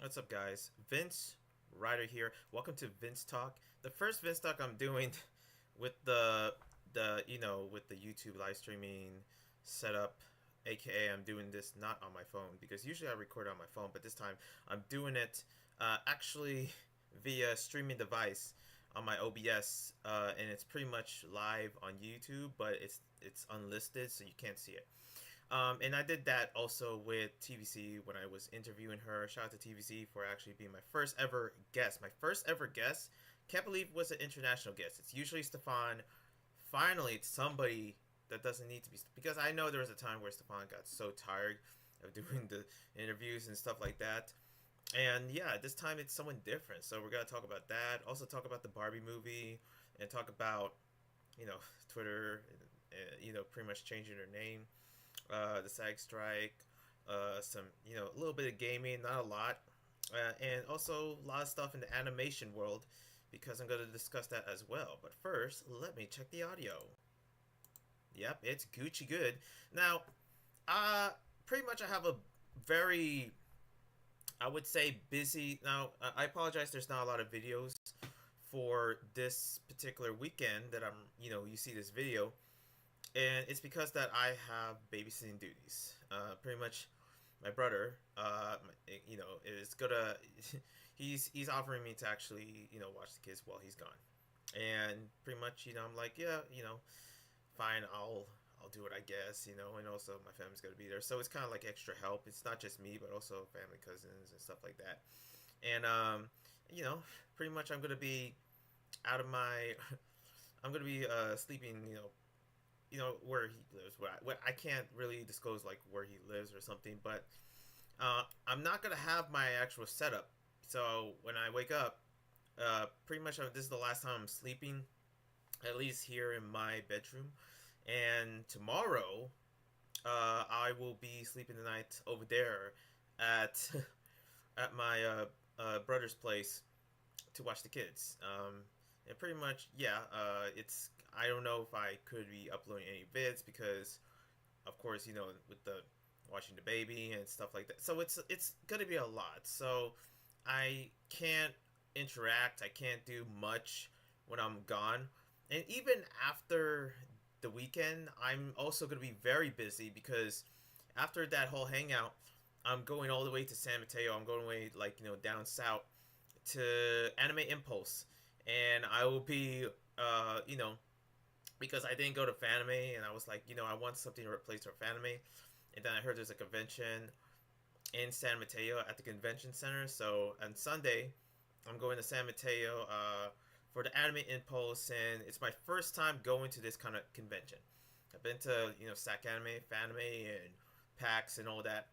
What's up, guys? Vince Ryder here. Welcome to VinzTalk. The first VinzTalk I'm doing with the YouTube live streaming setup, aka I'm doing this not on my phone because usually I record on my phone, but this time I'm doing it actually via streaming device on my OBS, and it's pretty much live on YouTube, but it's unlisted, so you can't see it. And I did that also with TVC when I was interviewing her. Shout out to TVC for actually being my first ever guest. My first ever guest. Can't believe it was an international guest. It's usually Stefan. Finally, it's somebody that doesn't need to be. Because I know there was a time where Stefan got so tired of doing the interviews and stuff like that. And yeah, this time it's someone different. So we're going to talk about that. Also, talk about the Barbie movie and talk about, you know, Twitter, pretty much changing their name, the SAG strike, some, a little bit of gaming, not a lot, and also a lot of stuff in the animation world because I'm going to discuss that as well. But first, let me check the audio. Yep, it's Gucci good. Now, uh, pretty much I have a very, I would say, busy. Now, I apologize, there's not a lot of videos for this particular weekend that you see this video, and it's because that I have babysitting duties. Pretty much, my brother, is gonna. He's offering me to actually, watch the kids while he's gone, and pretty much, I'm like, yeah, fine, I'll do it, I guess, and also my family's gonna be there, so it's kind of like extra help. It's not just me, but also family, cousins, and stuff like that, and you know, pretty much I'm gonna be out of my. I'm gonna be sleeping, where he lives. Where I can't really disclose like where he lives or something, but I'm not gonna have my actual setup. So when I wake up, pretty much this is the last time I'm sleeping, at least here in my bedroom. And tomorrow, I will be sleeping the night over there at at my brother's place to watch the kids. And pretty much, yeah, it's. I don't know if I could be uploading any vids because, of course, with the watching the baby and stuff like that. So it's gonna be a lot. So I can't interact. I can't do much when I'm gone. And even after the weekend, I'm also gonna be very busy because after that whole hangout, I'm going all the way to San Mateo. I'm going away like down south to Anime Impulse, and I will be because I didn't go to Fanime, and I was like, I want something to replace our Fanime, and then I heard there's a convention in San Mateo at the convention center. So on Sunday, I'm going to San Mateo for the Anime Impulse, and it's my first time going to this kind of convention. I've been to SAC Anime, Fanime, and PAX and all that.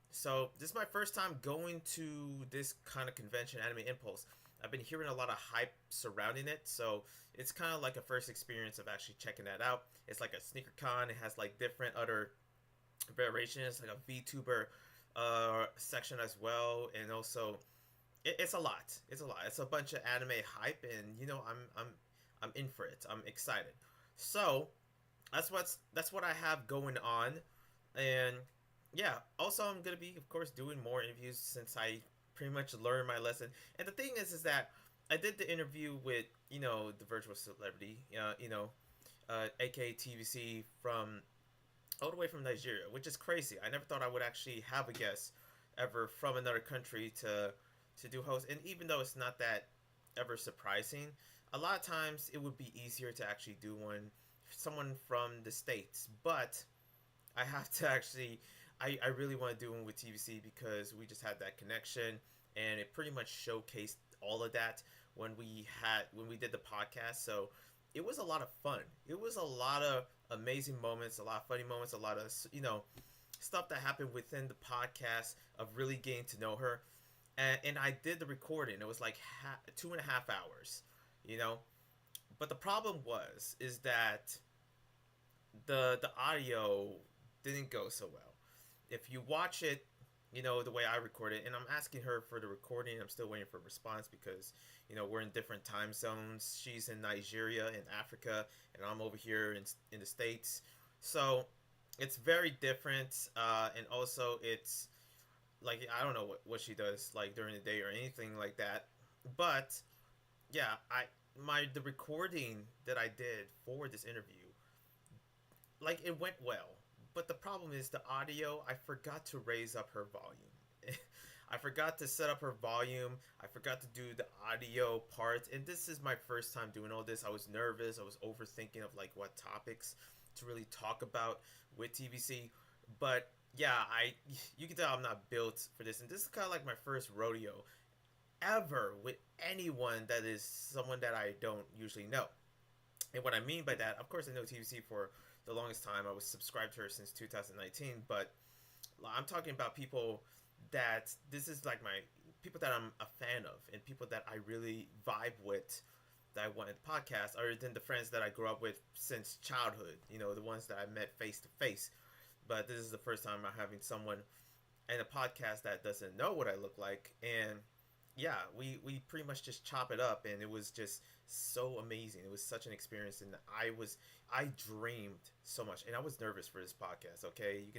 So this is my first time going to this kind of convention, Anime Impulse. I've been hearing a lot of hype surrounding it, so it's kind of like a first experience of actually checking that out. It's like a sneaker con. It has like different other variations, like a VTuber section as well, and also it's a lot. It's a lot. It's a bunch of anime hype, and I'm in for it. I'm excited. So that's what I have going on, and yeah. Also, I'm gonna be, of course, doing more interviews since I pretty much learned my lesson. And the thing is that I did the interview with the virtual celebrity, aka TVC from all the way from Nigeria, which is crazy. I never thought I would actually have a guest ever from another country to do host. And even though it's not that ever surprising, a lot of times it would be easier to actually do someone from the States. But I have to actually, I really want to do one with TVC because we just had that connection, and it pretty much showcased all of that when we did the podcast. So it was a lot of fun. It was a lot of amazing moments, a lot of funny moments, a lot of stuff that happened within the podcast of really getting to know her. And I did the recording. It was like 2.5 hours, you know. But the problem is that the audio didn't go so well. If you watch it, the way I record it, and I'm asking her for the recording. I'm still waiting for a response because we're in different time zones. She's in Nigeria in Africa, and I'm over here in the States. So it's very different, and also it's like I don't know what she does like during the day or anything like that. But yeah, I my the recording that I did for this interview, like it went well. But the problem is the audio. I forgot to raise up her volume. I forgot to set up her volume. I forgot to do the audio part. And this is my first time doing all this. I was nervous. I was overthinking of like what topics to really talk about with TVC. But yeah, I you can tell I'm not built for this. And this is kind of like my first rodeo ever with anyone that is someone that I don't usually know. And what I mean by that, of course, I know TVC for the longest time. I was subscribed to her since 2019, but I'm talking about people that this is like my people that I'm a fan of and people that I really vibe with that I want in podcast other than the friends that I grew up with since childhood, the ones that I met face to face. But this is the first time I'm having someone in a podcast that doesn't know what I look like. And yeah, we pretty much just chop it up, and it was just so amazing. It was such an experience, and I dreamed so much, and I was nervous for this podcast. Okay, you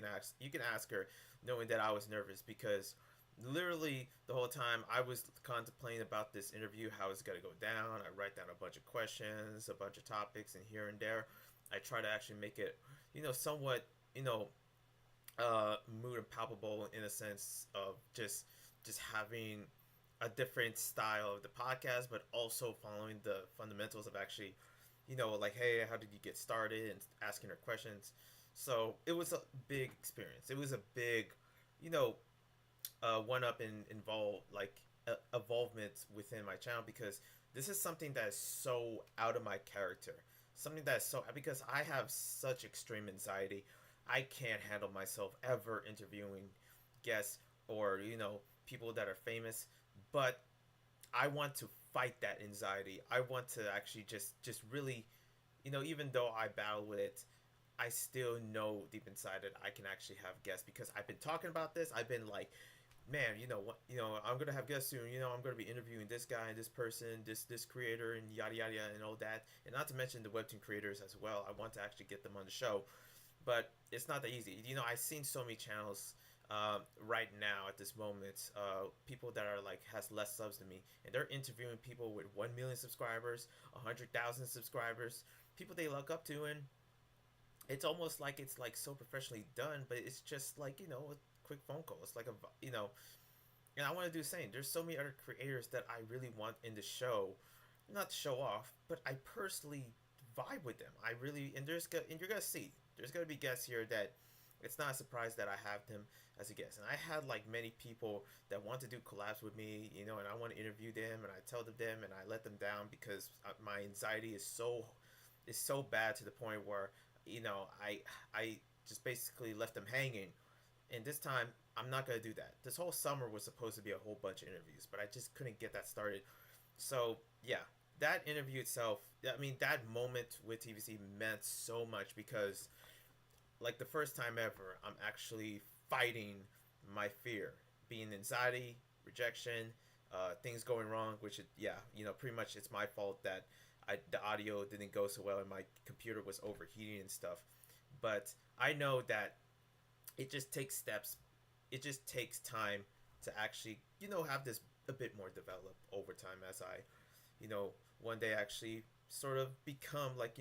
can ask her, knowing that I was nervous because literally the whole time I was contemplating about this interview, how it's gonna go down. I write down a bunch of questions, a bunch of topics, and here and there, I try to actually make it, somewhat, you know, mood and palpable in a sense of just having a different style of the podcast, but also following the fundamentals of actually, like, hey, how did you get started, and asking her questions. So it was a big experience. It was a big, you know, one up in involve like involvement within my channel because this is something that is so out of my character. Something that is so because I have such extreme anxiety. I can't handle myself ever interviewing guests or people that are famous, but I want to fight that anxiety. I want to actually just really, even though I battle with it, I still know deep inside that I can actually have guests because I've been talking about this. I've been like, man, you know what, I'm gonna have guests soon. I'm gonna be interviewing this guy and this person, this creator, and yada yada yada and all that. And not to mention the webtoon creators as well. I want to actually get them on the show, but it's not that easy. I've seen so many channels right now at this moment, people that are like has less subs than me, and they're interviewing people with 1 million subscribers, 100,000 subscribers, people they look up to, and it's almost like it's like so professionally done, but it's just like a quick phone call. It's like and I want to do the same. There's so many other creators that I really want in the show, not to show off, but I personally vibe with them. I really and you're gonna see there's gonna be guests here that it's not a surprise that I have them as a guest. And I had like many people that want to do collabs with me, and I want to interview them, and I tell them, and I let them down because my anxiety is so bad to the point where I just basically left them hanging. And this time I'm not gonna do that. This whole summer was supposed to be a whole bunch of interviews, but I just couldn't get that started. So yeah, that interview itself, I mean, that moment with TVC meant so much because like the first time ever, I'm actually fighting my fear, being anxiety, rejection, things going wrong. Which yeah, pretty much it's my fault that the audio didn't go so well and my computer was overheating and stuff. But I know that it just takes steps. It just takes time to actually have this a bit more developed over time as I one day actually sort of become like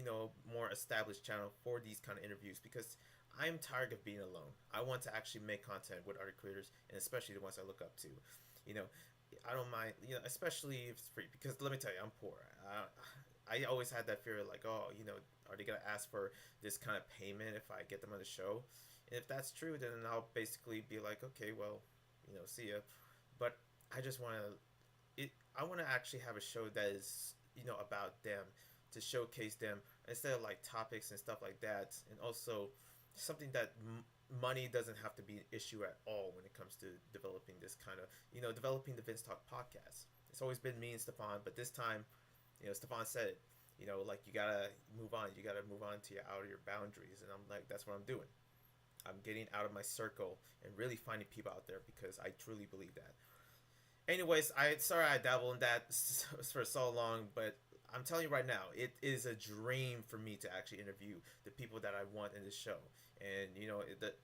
more established channel for these kind of interviews because I'm tired of being alone. I want to actually make content with other creators and especially the ones I look up to. you know I don't mind, especially if it's free, because let me tell you, I'm poor. I always had that fear like, oh, are they gonna ask for this kind of payment if I get them on the show? And if that's true, then I'll basically be like, okay, well, see ya. But I just want to I want to actually have a show that is about them, to showcase them instead of like topics and stuff like that, and also something that money doesn't have to be an issue at all when it comes to developing this kind of developing the VinzTalk podcast. It's always been me and Stefan, but this time, Stefan said it. Like you gotta move on. You gotta move on to your out of your boundaries, and I'm like, that's what I'm doing. I'm getting out of my circle and really finding people out there because I truly believe that. Anyways, I dabble in that for so long, but I'm telling you right now, it is a dream for me to actually interview the people that I want in this show, and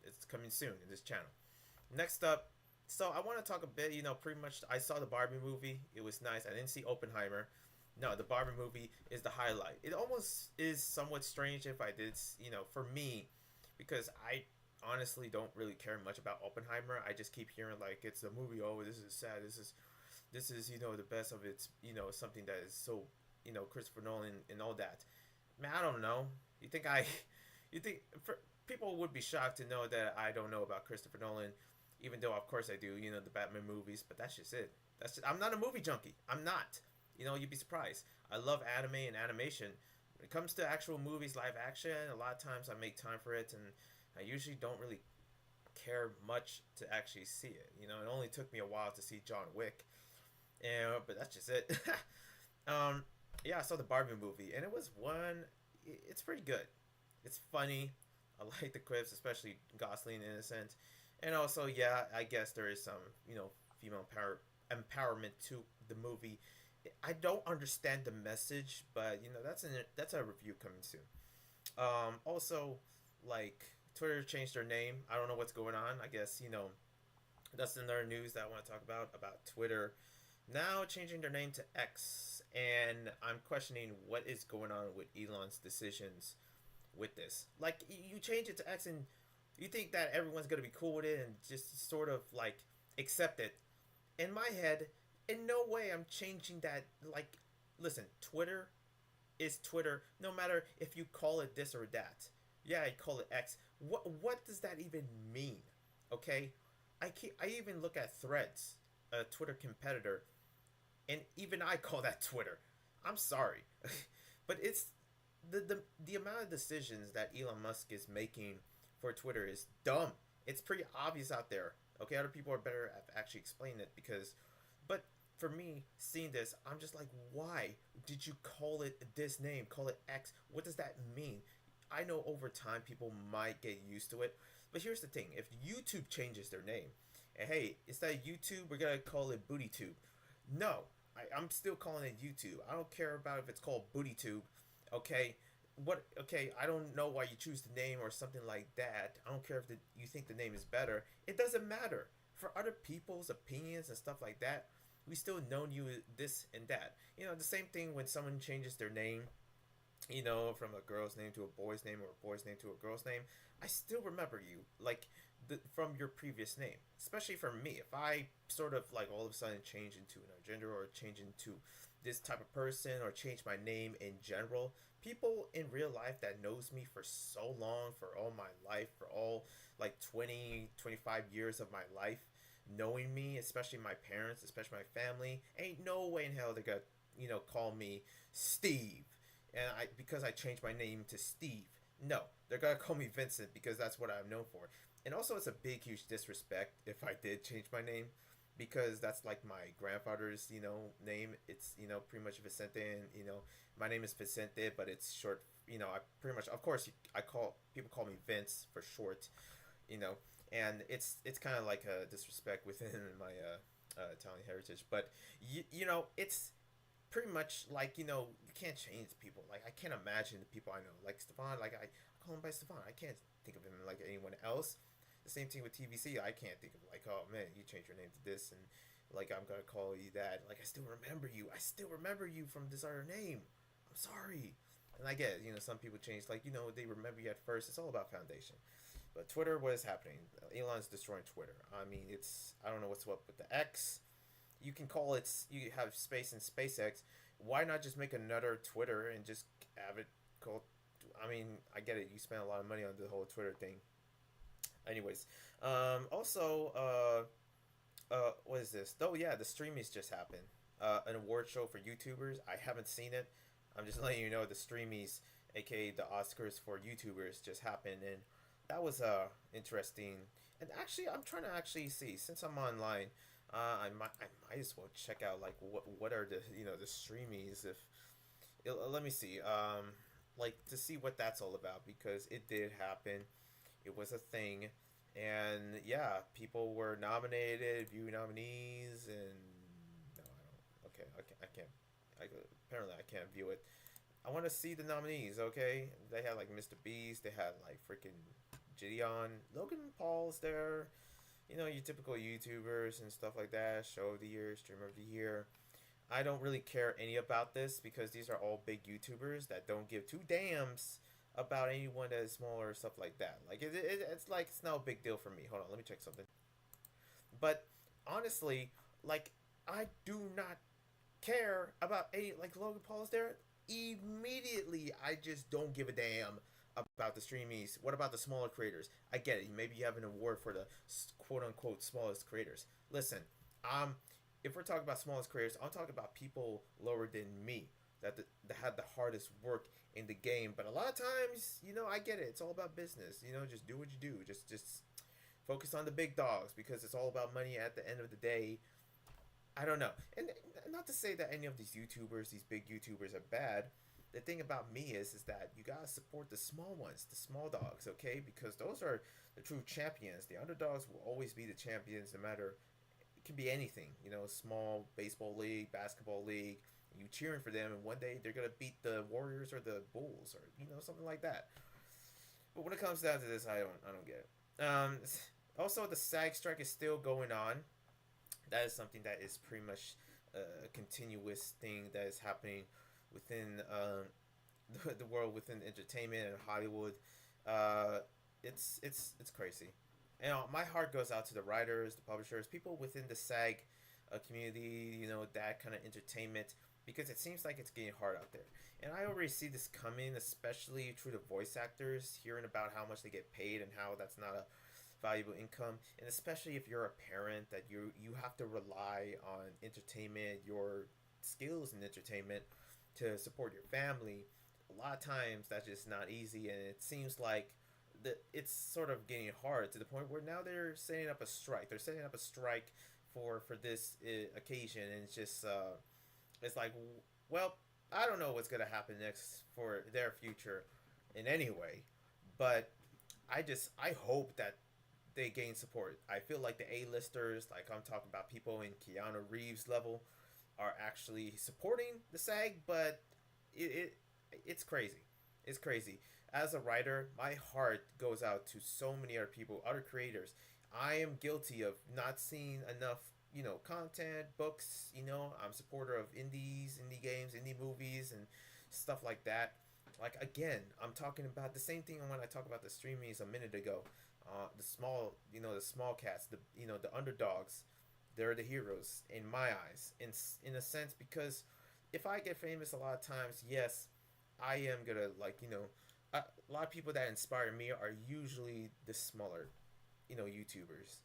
it's coming soon in this channel. Next up, So I want to talk a bit. Pretty much I saw the Barbie movie. It was nice. I didn't see Oppenheimer. No, the Barbie movie is the highlight. It almost is somewhat strange if I did, for me, because I honestly don't really care much about Oppenheimer. I just keep hearing like it's a movie. Oh, this is sad. This is the best of its. Something that is so Christopher Nolan and all that. Man, I don't know. You think I, you think for, people would be shocked to know that I don't know about Christopher Nolan, even though of course I do. The Batman movies, but that's just it. I'm not a movie junkie. I'm not. You'd be surprised. I love anime and animation. When it comes to actual movies, live action, a lot of times I make time for it, and I usually don't really care much to actually see it. It only took me a while to see John Wick, and but that's just it. um, yeah, I saw the Barbie movie, and it was one. It's pretty good. It's funny. I like the clips, especially Gosling innocent, and also yeah, I guess there is some female empowerment to the movie. I don't understand the message, but that's a review coming soon. Also, like Twitter changed their name. I don't know what's going on. I guess that's another news that I want to talk about Twitter now changing their name to X, and I'm questioning what is going on with Elon's decisions with this. Like you change it to X, and you think that everyone's gonna be cool with it and just sort of like accept it. In my head, in no way I'm changing that. Like, listen, Twitter is Twitter, no matter if you call it this or that. Yeah, I call it X. What does that even mean? Okay, I even look at Threads, a Twitter competitor, and even I call that Twitter. I'm sorry, but it's the amount of decisions that Elon Musk is making for Twitter is dumb. It's pretty obvious out there. Okay, other people are better at actually explaining it because, but for me, seeing this, I'm just like, why did you call it this name? Call it X. What does that mean? I know over time people might get used to it, but here's the thing: if YouTube changes their name, and hey, instead of YouTube, we're gonna call it BootyTube. No, I'm still calling it YouTube. I don't care about if it's called BootyTube. Okay, what? Okay, I don't know why you choose the name or something like that. I don't care if you think the name is better. It doesn't matter for other people's opinions and stuff like that. We still known you this and that. The same thing when someone changes their name, from a girl's name to a boy's name or a boy's name to a girl's name. I still remember you, like, from your previous name. Especially for me, if I sort of like all of a sudden change into another gender or change into this type of person or change my name in general, people in real life that knows me for so long, for all my life, for all like 20, 25 years of my life, knowing me, especially my parents, especially my family, ain't no way in hell they're gonna, call me Steve. And because I changed my name to Steve. No, they're gonna call me Vincent because that's what I'm known for. And also, it's a big, huge disrespect if I did change my name, because that's like my grandfather's, name. It's pretty much Vicente, and my name is Vicente, but it's short. I pretty much, of course, I call people call me Vince for short. You know, and it's kind of like a disrespect within my Italian heritage. But it's pretty much like you can't change people. Like I can't imagine the people I know like Stefan. Like I call him by Stefan. I can't think of him like anyone else. The same thing with TVC. I can't think of like, oh man, you changed your name to this, and like I'm gonna call you that. Like I still remember you. I still remember you from this other name. I'm sorry. And I get some people change, like they remember you at first. It's all about foundation. But Twitter, what is happening? Elon's destroying Twitter. I mean, I don't know what's up with the X. You can call it, you have space in SpaceX. Why not just make another Twitter and just have it called? I mean, I get it. You spend a lot of money on the whole Twitter thing. Anyways, also, what is this? Oh yeah, the Streamies just happened. An award show for YouTubers. I haven't seen it. I'm just letting you know the Streamies, aka the Oscars for YouTubers, just happened, and that was interesting. And actually, I'm trying to actually see, since I'm online. I might as well check out like what are the the Streamies, if let me see, like to see what that's all about, because it did happen. It was a thing, and yeah, people were nominated, view nominees, and no, I don't. Okay, I apparently I can't view it. I want to see the nominees. Okay, they had like Mr. Beast. They had like freaking Gideon, Logan Paul's there. your typical YouTubers and stuff like that, show of the year, streamer of the year. I don't really care any about this because these are all big YouTubers that don't give two damns about anyone that is smaller or stuff like that. Like it's like it's no big deal for me. Hold on, let me check something. But honestly, like I do not care about any like Logan Paul is there. Immediately, I just don't give a damn about the streamies. What about the smaller creators? I get it. Maybe you have an award for the quote unquote smallest creators. Listen, um, if we're talking about smallest creators, I'm talking about people lower than me that had the hardest work in the game. But a lot of times, I get it. It's all about business. Just do what you do. Just focus on the big dogs because it's all about money at the end of the day. I don't know. And not to say that any of these YouTubers, these big YouTubers, are bad. The thing about me is that you gotta support the small ones, the small dogs, okay? Because those are the true champions. The underdogs will always be the champions, no matter. It can be anything, small baseball league, basketball league. You cheering for them, and one day they're gonna beat the Warriors or the Bulls, or something like that. But when it comes down to this, I don't get it. Also, the SAG strike is still going on. That is something that is pretty much a continuous thing that is happening within the world, within entertainment and Hollywood. Uh, it's crazy. My heart goes out to the writers, the publishers, people within the SAG community. That kind of entertainment, because it seems like it's getting hard out there. And I already see this coming, especially through the voice actors, hearing about how much they get paid and how that's not a valuable income, and especially if you're a parent that you have to rely on entertainment, your skills in entertainment to support your family. A lot of times that's just not easy, and it seems like it's sort of getting hard to the point where now they're setting up a strike. They're setting up a strike for this occasion, and it's like, well, I don't know what's gonna happen next for their future in any way, but I hope that they gain support. I feel like the A-listers, like I'm talking about people in Keanu Reeves level, are actually supporting the SAG, but it's crazy. It's crazy. As a writer, my heart goes out to so many other people, other creators. I am guilty of not seeing enough, content, books. I'm a supporter of indie games, indie movies, and stuff like that. Like again, I'm talking about the same thing when I talk about the streamings a minute ago. The small cats, the underdogs, they're the heroes in my eyes, in a sense, because if I get famous a lot of times, yes, I am gonna a lot of people that inspire me are usually the smaller, YouTubers,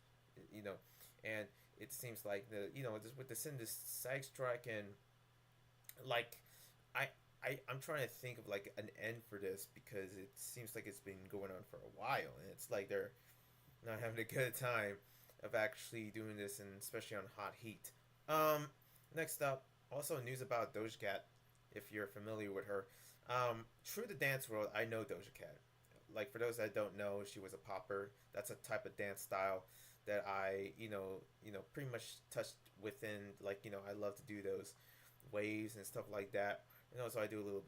you know, and it seems like just with this SAG strike and like I. I'm trying to think of like an end for this because it seems like it's been going on for a while, and it's like they're not having a good time of actually doing this, and especially on hot heat. Um, Next up, also news about Doja Cat, if you're familiar with her. Through the dance world, I know Doja Cat. Like for those that don't know, she was a popper. That's a type of dance style that I, pretty much touched within. Like I love to do those waves and stuff like that. And also I do a little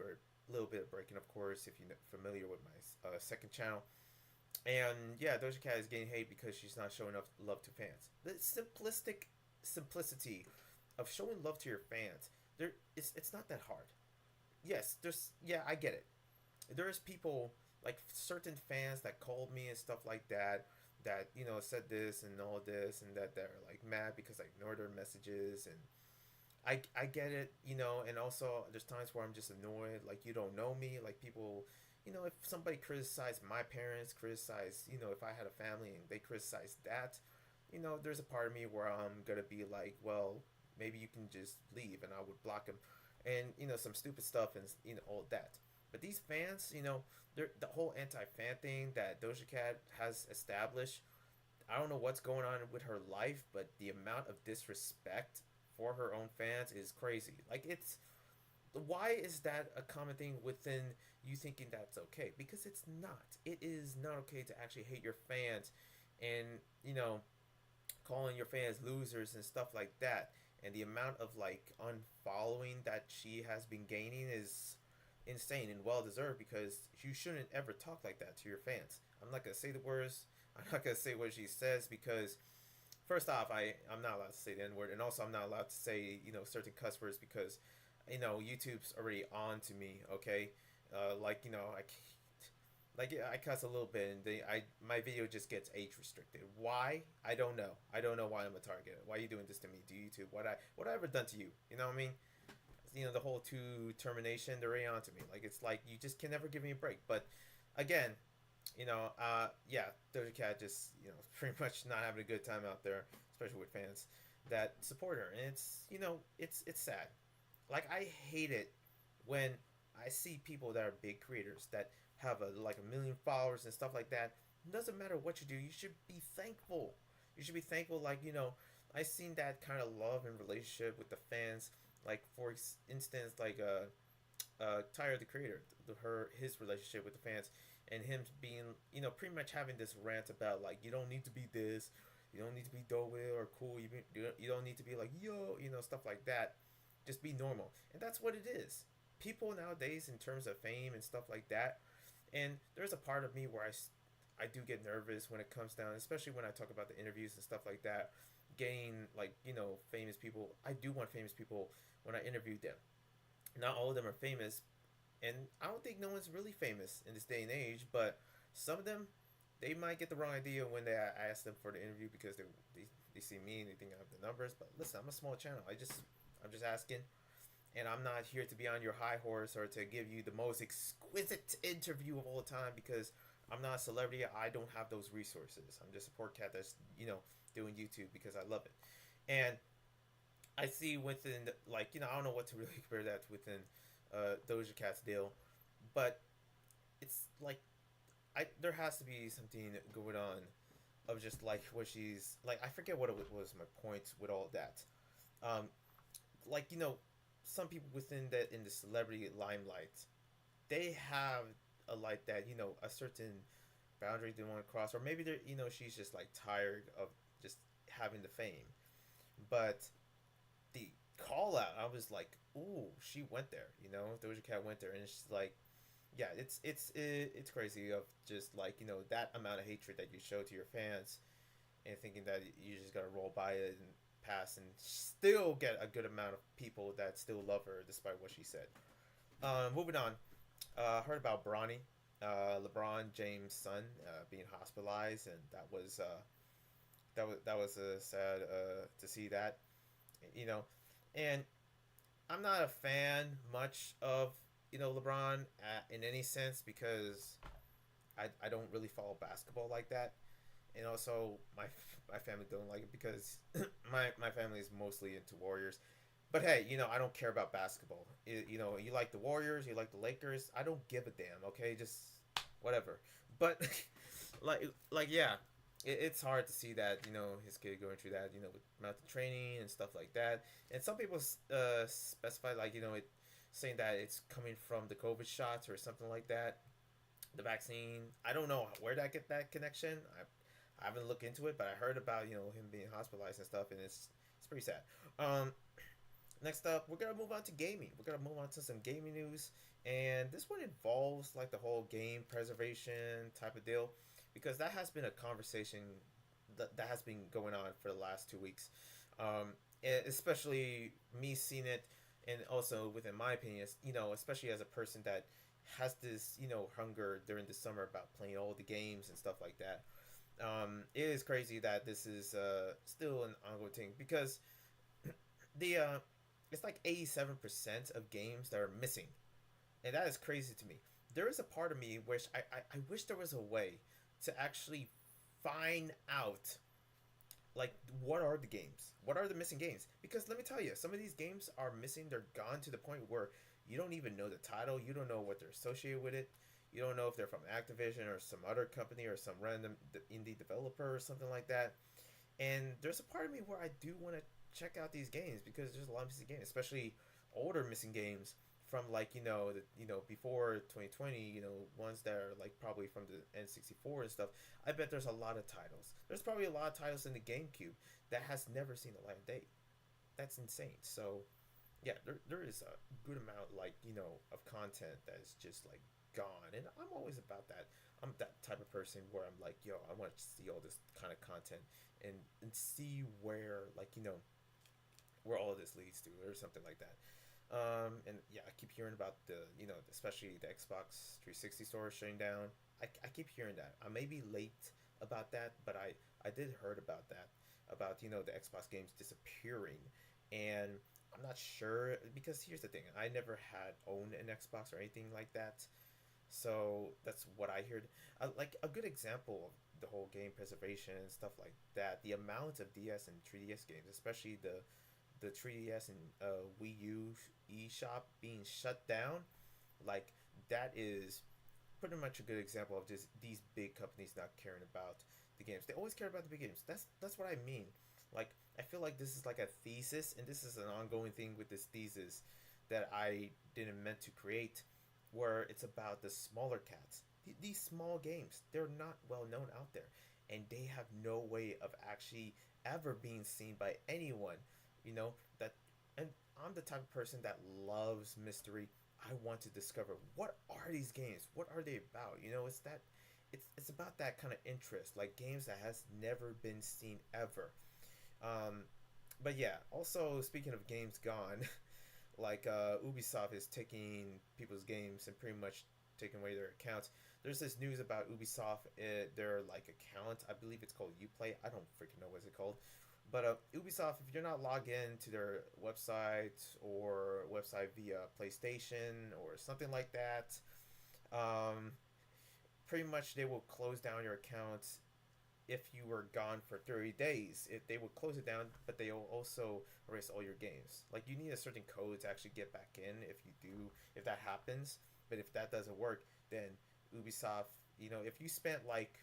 bit of breaking, of course, if you're familiar with my second channel. And yeah, Doja Cat is getting hate because she's not showing enough love to fans. The simplicity of showing love to your fans, it's not that hard. Yes, I get it. There's people like certain fans that called me and stuff like that said this and all this, and that they're like mad because I ignored their messages, and I get it, and also there's times where I'm just annoyed, like you don't know me, like people, if somebody criticized my parents, criticize, if I had a family and they criticize that, there's a part of me where I'm gonna be like, well, maybe you can just leave, and I would block them, and some stupid stuff, and all that. But these fans, they're the whole anti-fan thing that Doja Cat has established. I don't know what's going on with her life, but the amount of disrespect for her own fans is crazy. Like it's why is that a common thing within you thinking that's okay? Because it's not. It is not okay to actually hate your fans and, calling your fans losers and stuff like that. And the amount of like unfollowing that she has been gaining is insane and well deserved, because you shouldn't ever talk like that to your fans. I'm not gonna say the words. I'm not gonna say what she says because first off, I'm not allowed to say the N word, and also I'm not allowed to say certain cuss words because YouTube's already on to me. Okay, like like yeah, I cuss a little bit, and my video just gets age restricted. Why? I don't know. I don't know why I'm a target. Why are you doing this to me? To YouTube? What I ever done to you? You know what I mean? The whole two termination, they're already on to me. Like it's like you just can never give me a break. But again, yeah, Doja Cat just pretty much not having a good time out there, especially with fans that support her, and it's sad. Like I hate it when I see people that are big creators that have like a million followers and stuff like that. It doesn't matter what you do, you should be thankful. You should be thankful. Like I seen that kind of love and relationship with the fans. Like for instance, like Tyler the creator, his relationship with the fans, and him being pretty much having this rant about like you don't need to be this, you don't need to be dope or cool, you don't need to be like yo, stuff like that. Just be normal, and that's what it is. People nowadays, in terms of fame and stuff like that, and there's a part of me where I do get nervous when it comes down, especially when I talk about the interviews and stuff like that. Getting like famous people. I do want famous people when I interview them. Not all of them are famous, and I don't think no one's really famous in this day and age. But some of them, they might get the wrong idea when they ask them for the interview because they see me and they think I have the numbers. But listen, I'm a small channel. I'm just asking, and I'm not here to be on your high horse or to give you the most exquisite interview of all time because I'm not a celebrity. I don't have those resources. I'm just a poor cat that's doing YouTube because I love it, and I see within like I don't know what to really compare that to within Doja Cat's deal, but it's like I there has to be something going on of just like what she's like. I forget what it was my point with all of that. Um, like some people within that in the celebrity limelight, they have a light that a certain boundary they want to cross, or maybe they're she's just like tired of just having the fame, but the call out, I was like, ooh, she went there. Doja Cat went there, and it's like, yeah, it's crazy of just like that amount of hatred that you show to your fans, and thinking that you just gotta roll by it and pass, and still get a good amount of people that still love her despite what she said. Moving on, heard about Bronny, LeBron James' son, being hospitalized, and that was sad to see that you know, and I'm not a fan much of LeBron in any sense because I don't really follow basketball like that, and also my family don't like it because my family is mostly into Warriors. But hey, I don't care about basketball. You like the Warriors, you like the Lakers. I don't give a damn. Okay, just whatever. But yeah, it's hard to see that his kid going through that with mountain training and stuff like that. And some people specify like it saying that it's coming from the COVID shots or something like that, the vaccine. I don't know where that get that connection. I haven't looked into it, but I heard about him being hospitalized and stuff, and it's pretty sad. Um, Next up, we're gonna move on to gaming. We're gonna move on to some gaming news, and this one involves like the whole game preservation type of deal, because that has been a conversation that has been going on for the last 2 weeks, especially me seeing it, and also within my opinion, especially as a person that has this hunger during the summer about playing all the games and stuff like that. It is crazy that this is still an ongoing thing because the it's like 87% of games that are missing, and that is crazy to me. There is a part of me which I wish there was a way to actually find out like what are the games, what are the missing games, because let me tell you, some of these games are missing. They're gone to the point where you don't even know the title, you don't know what they're associated with it, you don't know if they're from Activision or some other company or some random indie developer or something like that. And there's a part of me where I do want to check out these games because there's a lot of missing games, especially older missing games from like before 2020, ones that are like probably from the N64 and stuff. I bet there's a lot of titles. There's probably a lot of titles in the GameCube that has never seen the light of day. That's insane. So yeah, there is a good amount like of content that is just like gone, and I'm always about that. I'm that type of person where I'm like, yo, I want to see all this kind of content and see where, like, where all of this leads to or something like that. And yeah, I keep hearing about the, especially the Xbox 360 store shutting down. I keep hearing that. I may be late about that, but I did heard about that, about, the Xbox games disappearing. And I'm not sure, because here's the thing, I never had owned an Xbox or anything like that. So that's what I heard. Like a good example of the whole game preservation and stuff like that. The amount of DS and 3DS games, especially the 3DS and Wii U eShop being shut down, like that is pretty much a good example of just these big companies not caring about the games. They always care about the big games. That's what I mean. Like I feel like this is like a thesis, and this is an ongoing thing with this thesis that I didn't meant to create, where it's about the smaller cats. These small games, they're not well known out there, and they have no way of actually ever being seen by anyone. That, and I'm the type of person that loves mystery. I want to discover what are these games, what are they about. It's that, it's about that kind of interest, like games that has never been seen ever. um but yeah, also speaking of games gone, like Ubisoft is taking people's games and pretty much taking away their accounts. There's this news about Ubisoft, their like account. I believe it's called Uplay. I don't freaking know what's it called. But Ubisoft, if you're not logged in to their website or website via PlayStation or something like that, um, pretty much they will close down your account if you were gone for 30 days. If they would close it down, but they will also erase all your games. Like you need a certain code to actually get back in if you do, if that happens. But if that doesn't work, then Ubisoft, if you spent like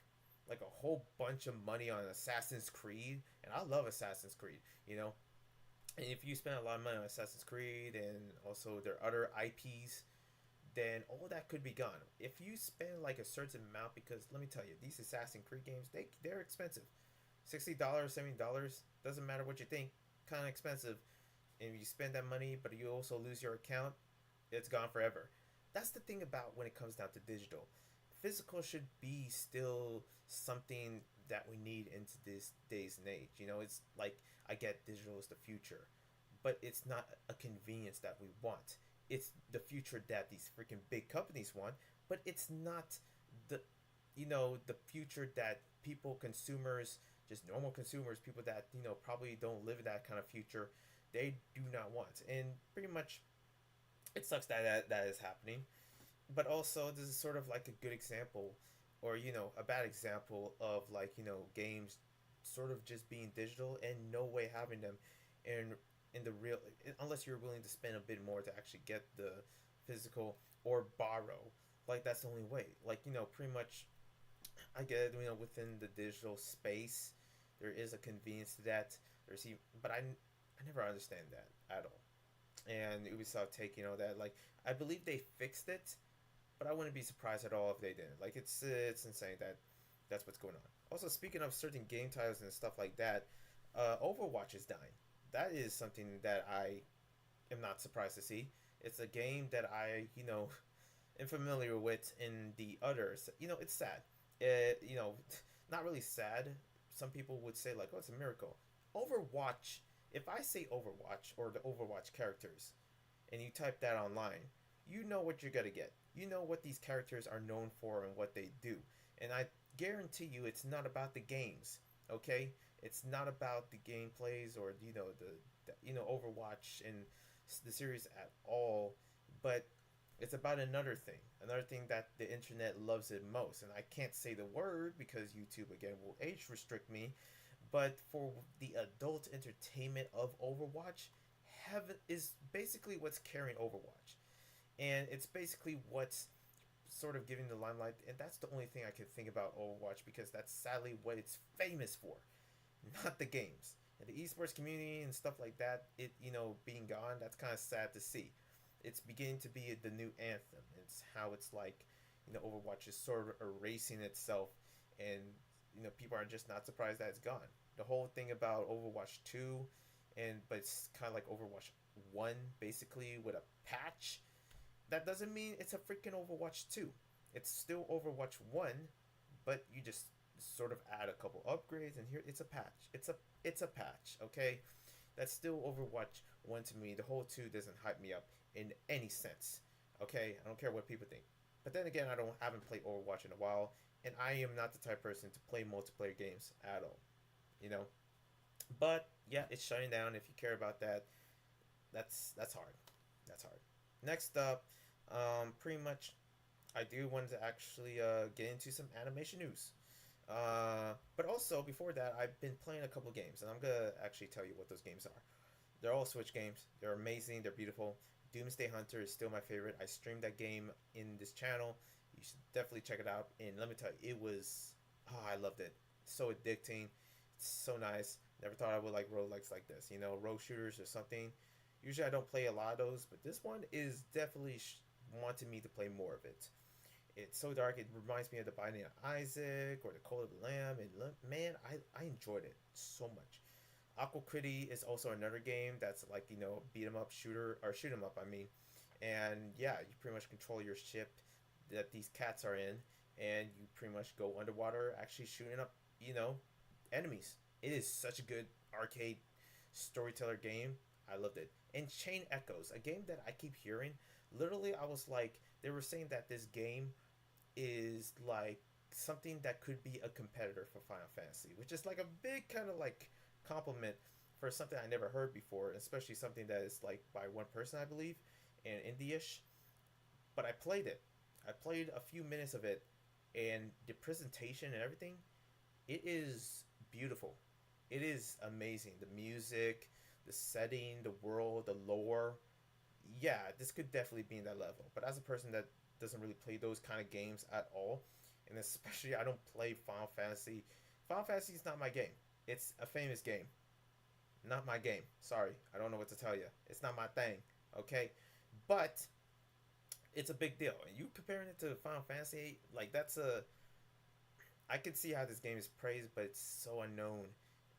a whole bunch of money on Assassin's Creed, and I love Assassin's Creed, and if you spend a lot of money on Assassin's Creed and also their other IPs, then all that could be gone. If you spend like a certain amount, because let me tell you, these Assassin's Creed games, they're expensive. $60, $70, doesn't matter what you think, kind of expensive. And you spend that money, but you also lose your account, it's gone forever. That's the thing about when it comes down to digital. Physical should be still something that we need into this days and age. It's like I get digital is the future, but it's not a convenience that we want. It's the future that these freaking big companies want, but it's not the the future that people, consumers, just normal consumers, people that probably don't live in that kind of future, they do not want. And pretty much it sucks that that is happening. But also this is sort of like a good example, or a bad example of, like, games sort of just being digital and no way having them in the real, unless you're willing to spend a bit more to actually get the physical or borrow. Like that's the only way. Like, pretty much I get it, within the digital space there is a convenience to that. But I never understand that at all. And Ubisoft taking all that, like, I believe they fixed it, but I wouldn't be surprised at all if they didn't. Like it's insane that that's what's going on. Also, speaking of certain game titles and stuff like that, Overwatch is dying. That is something that I am not surprised to see. It's a game that I am familiar with in the others. It's sad. Not really sad. Some people would say like, "Oh, it's a miracle." Overwatch. If I say Overwatch or the Overwatch characters, and you type that online, you know what you're gonna get. You know what these characters are known for and what they do. And I guarantee you, it's not about the games. Okay, it's not about the gameplays or the Overwatch and the series at all, but it's about another thing that the internet loves it most. And I can't say the word because YouTube again will age restrict me, but for the adult entertainment of Overwatch, heaven is basically what's carrying Overwatch, and it's basically what's sort of giving the limelight. And that's the only thing I can think about Overwatch, because that's sadly what it's famous for, not the games. And the esports community and stuff like that, it being gone, that's kind of sad to see. It's beginning to be the new anthem. It's how it's like, Overwatch is sort of erasing itself, and people are just not surprised that it's gone. The whole thing about Overwatch 2, but it's kind of like Overwatch 1 basically with a patch. That doesn't mean it's a freaking Overwatch 2. It's still Overwatch 1, but you just sort of add a couple upgrades and here it's a patch. It's a patch, okay? That's still Overwatch 1 to me. The whole 2 doesn't hype me up in any sense. Okay? I don't care what people think. But then again, haven't played Overwatch in a while, and I am not the type of person to play multiplayer games at all. You know? But yeah, it's shutting down. If you care about that, that's hard. That's hard. Next up, pretty much, I do want to actually get into some animation news. But also before that, I've been playing a couple games, and I'm gonna actually tell you what those games are. They're all Switch games. They're amazing. They're beautiful. Doomsday Hunter is still my favorite. I streamed that game in this channel. You should definitely check it out. And let me tell you, it was I loved it. So addicting. It's so nice. Never thought I would like roguelikes like this. You know, rogue shooters or something. Usually I don't play a lot of those, but this one is definitely wanting me to play more of it. It's so dark. It reminds me of the Binding of Isaac or the Code of the Lamb. And man, I enjoyed it so much. Aqua Critty is also another game that's like beat 'em up shooter or shoot 'em up. I mean, and yeah, you pretty much control your ship that these cats are in, and you pretty much go underwater, actually shooting up enemies. It is such a good arcade storyteller game. I loved it. And Chain Echoes, a game that I keep hearing. Literally, I was like, they were saying that this game is like something that could be a competitor for Final Fantasy, which is like a big kind of like compliment for something I never heard before, especially something that is like by one person, I believe, and indie-ish. But I played it. I played a few minutes of it, and the presentation and everything, it is beautiful. It is amazing. The music, the setting, the world, the lore. Yeah, this could definitely be in that level. But as a person that doesn't really play those kind of games at all, and especially I don't play Final Fantasy. Final Fantasy is not my game. It's a famous game, not my game. Sorry, I don't know what to tell you. It's not my thing. Okay, but it's a big deal. And you comparing it to Final Fantasy, like that's a I can see how this game is praised, but it's so unknown.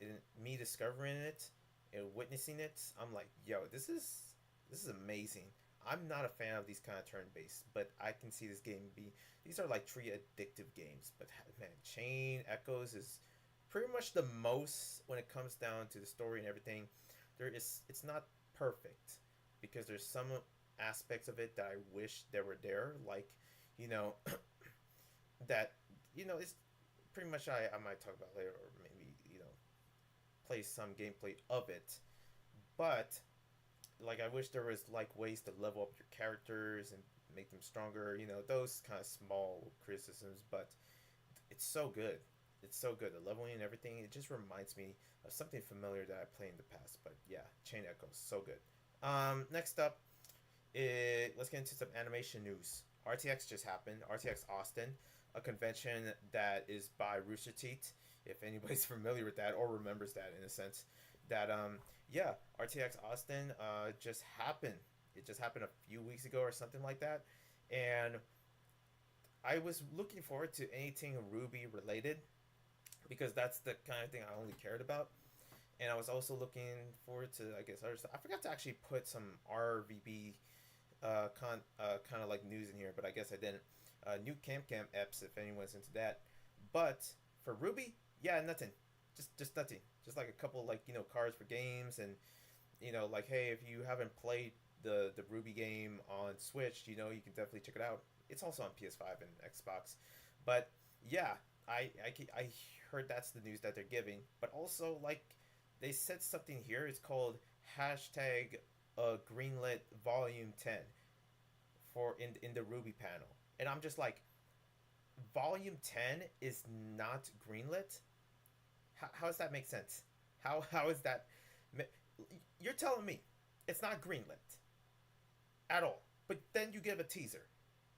And me discovering it and witnessing it, I'm like, yo, this is amazing. I'm not a fan of these kind of turn based, but I can see this game be. These are like three addictive games. But man, Chain Echoes is pretty much the most when it comes down to the story and everything. It's not perfect because there's some aspects of it that I wish they were there, like you know that it's pretty much I might talk about later, or maybe play some gameplay of it. But like I wish there was like ways to level up your characters and make them stronger. Those kind of small criticisms, but it's so good. It's so good. The leveling and everything. It just reminds me of something familiar that I played in the past. But yeah, Chain Echoes, so good. Next up, let's get into some animation news. RTX just happened. RTX Austin, a convention that is by Rooster Teeth. If anybody's familiar with that or remembers that in a sense, that yeah, RTX Austin just happened. It just happened a few weeks ago or something like that, and I was looking forward to anything Ruby related because that's the kind of thing I only cared about. And I was also looking forward to, I guess, other stuff. I forgot to actually put some RVB kind of like news in here, but I guess I didn't. New Camp Camp eps if anyone's into that. But for Ruby, yeah, nothing. Just nothing. Just like a couple like cards for games and like hey, if you haven't played the Ruby game on Switch, you can definitely check it out. It's also on PS5 and Xbox. But yeah, I heard that's the news that they're giving. But also like they said something here. It's called hashtag greenlit volume 10 for in the Ruby panel, and I'm just like, volume 10 is not greenlit. How does that make sense? How is that? You're telling me it's not greenlit at all, but then you give a teaser,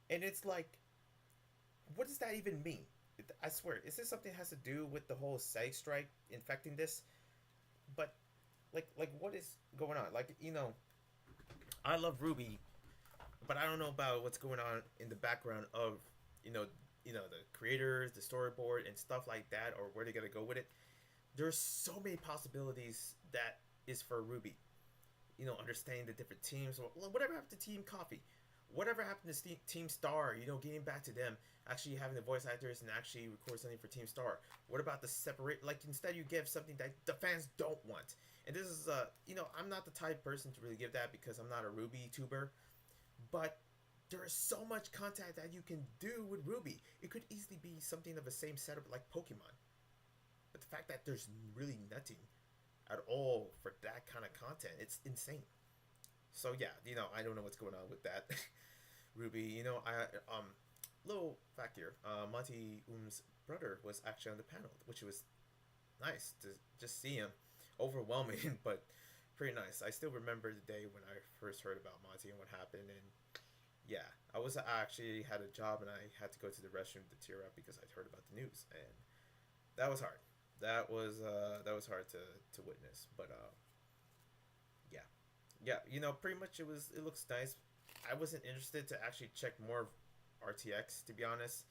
and it's like, what does that even mean? I swear, is this something that has to do with the whole SAG strike infecting this? But like what is going on? Like I love Ruby, but I don't know about what's going on in the background of the creators, the storyboard, and stuff like that, or where they gotta go with it. There's so many possibilities that is for Ruby. Understanding the different teams, or whatever happened to Team Coffee. Whatever happened to Team Star? Getting back to them, actually having the voice actors and actually record something for Team Star. What about the separate? Like instead, you give something that the fans don't want. And this is I'm not the type of person to really give that because I'm not a Ruby tuber, but there is so much content that you can do with Ruby. It could easily be something of the same setup like Pokemon. But the fact that there's really nothing at all for that kind of content, it's insane. So yeah, I don't know what's going on with that. Ruby, I little fact here, Monty Um's brother was actually on the panel, which was nice to just see him. Overwhelming, but pretty nice. I still remember the day when I first heard about Monty and what happened, and yeah, I actually had a job and I had to go to the restroom to tear up because I'd heard about the news, and that was hard. That was hard to witness, but yeah, yeah. Pretty much it looks nice. I wasn't interested to actually check more of RTX, to be honest.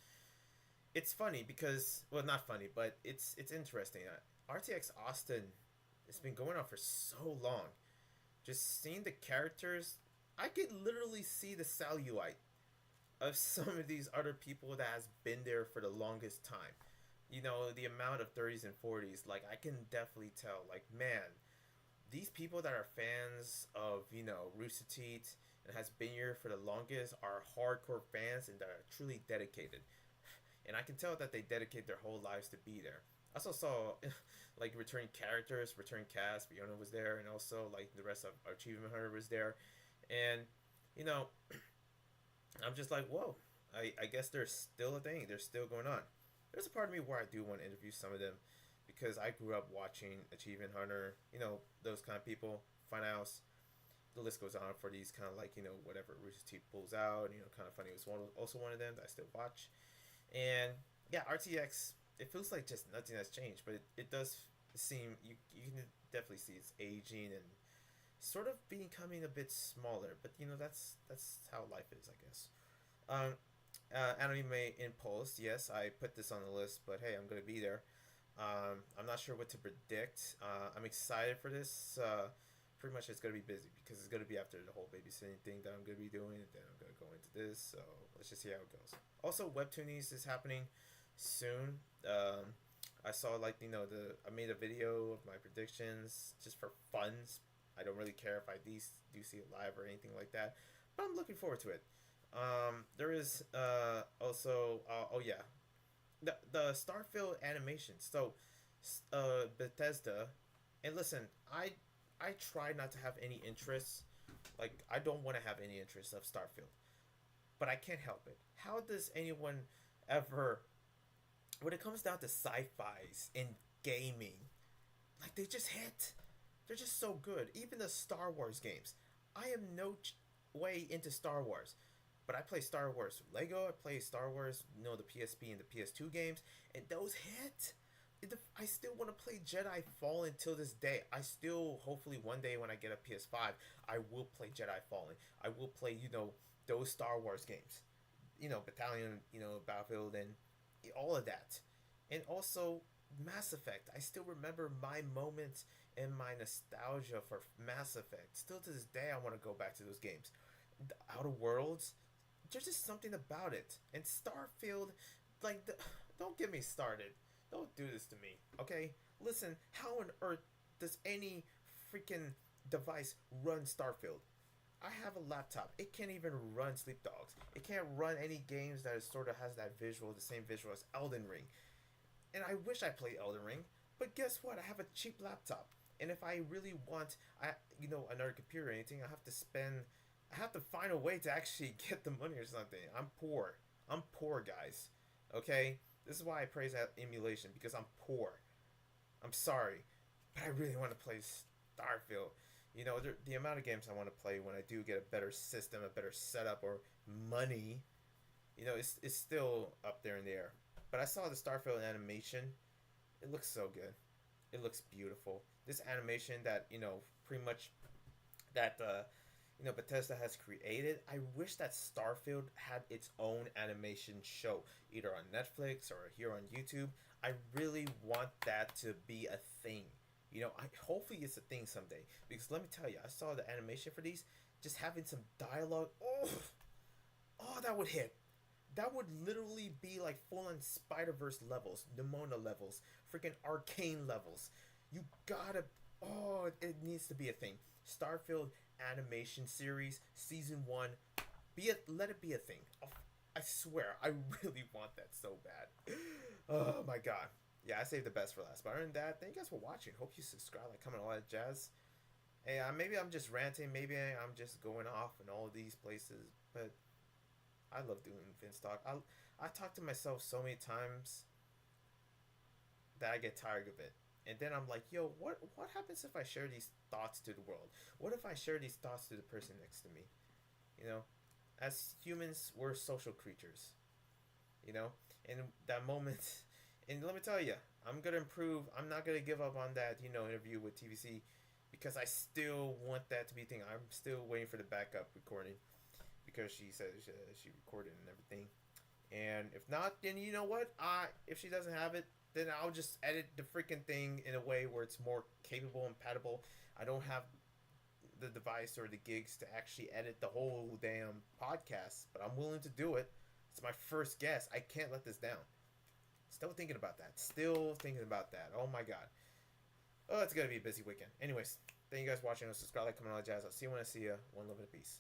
It's funny because, well, not funny, but it's interesting. RTX Austin, it's been going on for so long. Just seeing the characters, I could literally see the cellulite of some of these other people that has been there for the longest time. The amount of 30s and 40s, like I can definitely tell, like man, these people that are fans of, Rooster Teeth and has been here for the longest are hardcore fans and that are truly dedicated. And I can tell that they dedicate their whole lives to be there. I also saw like returning characters, returning cast. Fiona was there, and also like the rest of Achievement Hunter was there, and you know, I'm just like, whoa. I guess they're still a thing. They're still going on. There's a part of me where I do want to interview some of them because I grew up watching Achievement Hunter. Those kind of people. Funhouse. The list goes on for these kind of like whatever Rooster Teeth pulls out. Kind of funny was also one of them that I still watch. And yeah, RTX. It feels like just nothing has changed, but it does seem you can definitely see it's aging and sort of becoming a bit smaller. But that's how life is, I guess. Um, Anime Impulse. Yes, I put this on the list, but hey, I'm gonna be there. I'm not sure what to predict. I'm excited for this. Pretty much it's gonna be busy because it's gonna be after the whole babysitting thing that I'm gonna be doing, and then I'm gonna go into this. So let's just see how it goes. Also, Webtoonies is happening soon. I saw like I made a video of my predictions just for fun. I don't really care if I do see it live or anything like that, but I'm looking forward to it. There is also oh yeah, the Starfield animation. So Bethesda, and listen, I try not to have any interest. Like I don't want to have any interest of Starfield, but I can't help it. How does anyone ever, when it comes down to sci-fi's in gaming, like they just hit. They're just so good. Even the Star Wars games. I am no way into Star Wars, but I play Star Wars Lego. I play Star Wars, the PSP and the PS2 games, and those hit. I still want to play Jedi Fallen till this day. I still, hopefully, one day when I get a PS5, I will play Jedi Fallen. I will play, those Star Wars games. Battalion, Battlefield, and all of that. And also, Mass Effect. I still remember my moments and my nostalgia for Mass Effect. Still to this day, I want to go back to those games. The Outer Worlds, there's just something about it. And Starfield, like, don't get me started. Don't do this to me, okay? Listen, how on earth does any freaking device run Starfield? I have a laptop. It can't even run Sleep Dogs. It can't run any games that sort of has that visual, the same visual as Elden Ring. And I wish I played Elden Ring, but guess what? I have a cheap laptop. And if I really want, another computer or anything, I have to find a way to actually get the money or something. I'm poor. I'm poor, guys. Okay? This is why I praise that emulation, because I'm poor. I'm sorry. But I really want to play Starfield. The amount of games I want to play when I do get a better system, a better setup, or money, it's still up there in the air. But I saw the Starfield animation. It looks so good. It looks beautiful. This animation that pretty much that Bethesda has created. I wish that Starfield had its own animation show, either on Netflix or here on YouTube. I really want that to be a thing. Hopefully it's a thing someday. Because let me tell you, I saw the animation for these, just having some dialogue. Oh, Oh, that would hit. That would literally be like full on Spider Verse levels, Nimona levels, freaking Arcane levels. You gotta. Oh, it needs to be a thing. Starfield animation series season one. Let it be a thing. I swear, I really want that so bad. Oh my god. Yeah, I saved the best for last. But other than that, thank you guys for watching. Hope you subscribe, like, comment, all that jazz. Hey, maybe I'm just ranting. Maybe I'm just going off in all of these places. But I love doing VinzTalk. I talk to myself so many times that I get tired of it. And then I'm like, yo, what happens if I share these thoughts to the world? What if I share these thoughts to the person next to me? You know, as humans, we're social creatures. You know, and that moment, and let me tell you, I'm gonna improve. I'm not gonna give up on that. Interview with TVC, because I still want that to be a thing. I'm still waiting for the backup recording because she said she recorded and everything. And if not, then you know what? If she doesn't have it, then I'll just edit the freaking thing in a way where it's more capable and compatible. I don't have the device or the gigs to actually edit the whole damn podcast, but I'm willing to do it. It's my first guess. I can't let this down. Still thinking about that. Still thinking about that. Oh my god. Oh, it's gonna be a busy weekend. Anyways, thank you guys for watching. Subscribe, like, comment, all that jazz. I'll see you when I see you. One love and a peace.